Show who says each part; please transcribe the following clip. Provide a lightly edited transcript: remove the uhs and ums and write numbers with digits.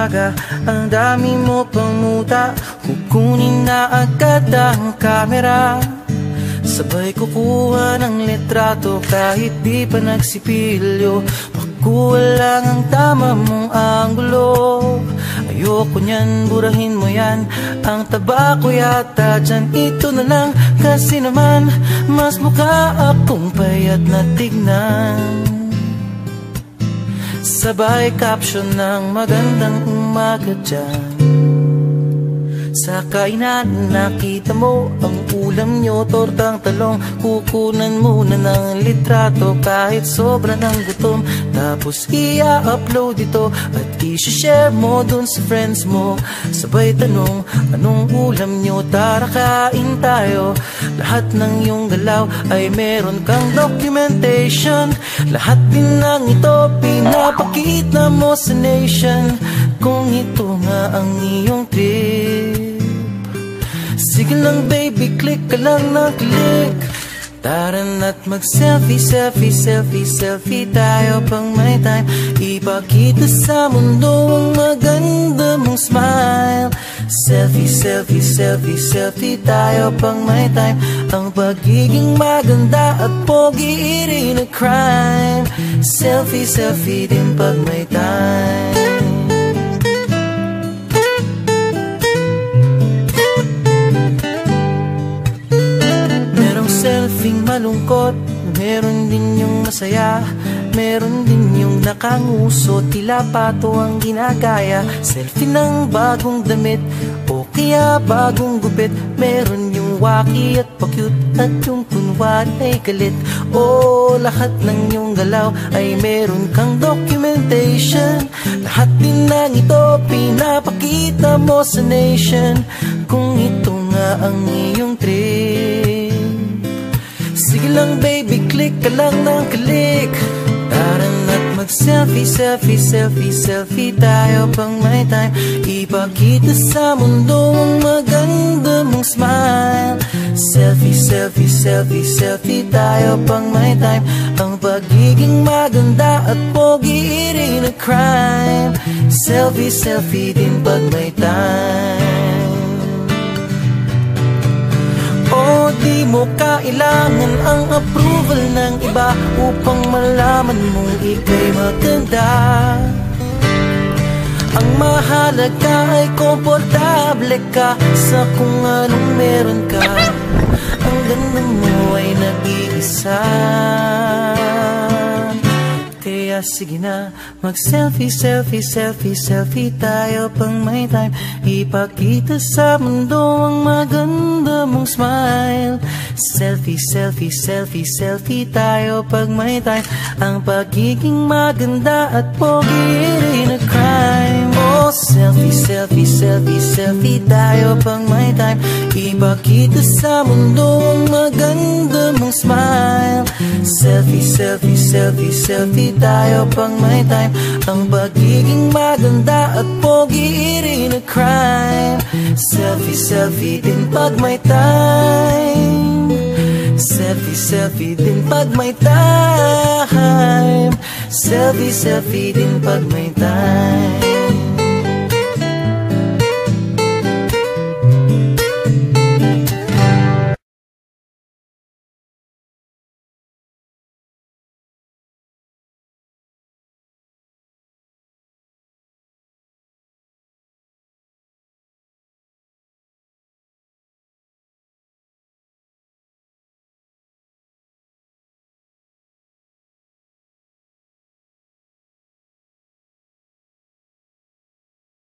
Speaker 1: umaga, ang dami mo pang muta. Kukunin na agad ang kamera, sabay kukuha ng litrato kahit di pa nagsipilyo. Pakuha lang ang tama mong anggulo. Ayoko niyan, burahin mo yan. Ang taba ko yata dyan, ito na lang. Kasi naman, mas mukha akong payat na tignan. Sabay caption ng magandang umaga dyan. Sa kainan nakita mo ang ulam nyo, tortang talong. Kukunan muna ng litrato kahit sobra ng gutom. Tapos i-upload ito at i-share mo dun sa friends mo. Sabay tanong, anong ulam nyo? Tara kain tayo. Lahat ng iyong galaw ay meron kang documentation. Lahat din ng ito pinapakita mo sa nation. Kung ito nga ang iyong trip, sige lang baby, click ka lang na click. Tara na't mag-selfie, selfie, selfie, selfie tayo pang may time. Ipakita sa mundo ang maganda mong smile. Selfie, selfie, selfie, selfie tayo pang may time. Ang pagiging maganda at pogi rin na crime. Selfie, selfie din pag may time. Selfing malungkot, meron din yung masaya. Meron din yung nakanguso, tila pato ang ginagaya. Selfie ng bagong damit o kaya bagong gupit. Meron yung waki at pa-cute at yung kunwari ay galit. O lahat ng yung galaw ay meron kang documentation. Lahat din ng ito pinapakita mo sa nation. Kung ito nga ang iyong trip, sige lang baby, click ka lang ng click. Tara na't mag-selfie, selfie, selfie, selfie tayo pang may time. Ipakita sa mundo ang maganda mong smile. Selfie, selfie, selfie, selfie tayo pang may time. Ang pagiging maganda at pogi rin na crime. Selfie, selfie din pag may time. O di mo kailangan ang approval ng iba upang malaman mong ika'y maganda. Ang mahalaga ay komportable ka sa kung anong meron ka. Ang ganda mo ay nag-iisa. Kaya sige na, mag-selfie, selfie, selfie, selfie tayo pang may time. Ipakita sa mundo ang maganda mong smile. Selfie, selfie, selfie, selfie tayo pag may time. Ang pagiging maganda at pogi rin na crime. Oh, selfie, selfie, selfie, selfie tayo pang may time. Ipakita sa mundo ang maganda mong smile. Selfie, selfie, selfie, selfie tayo pang may time. Ang pagiging maganda at pogi rin na crime. Selfie, selfie din pag may time. Selfie, selfie din pag may time. Selfie, selfie din pag may time.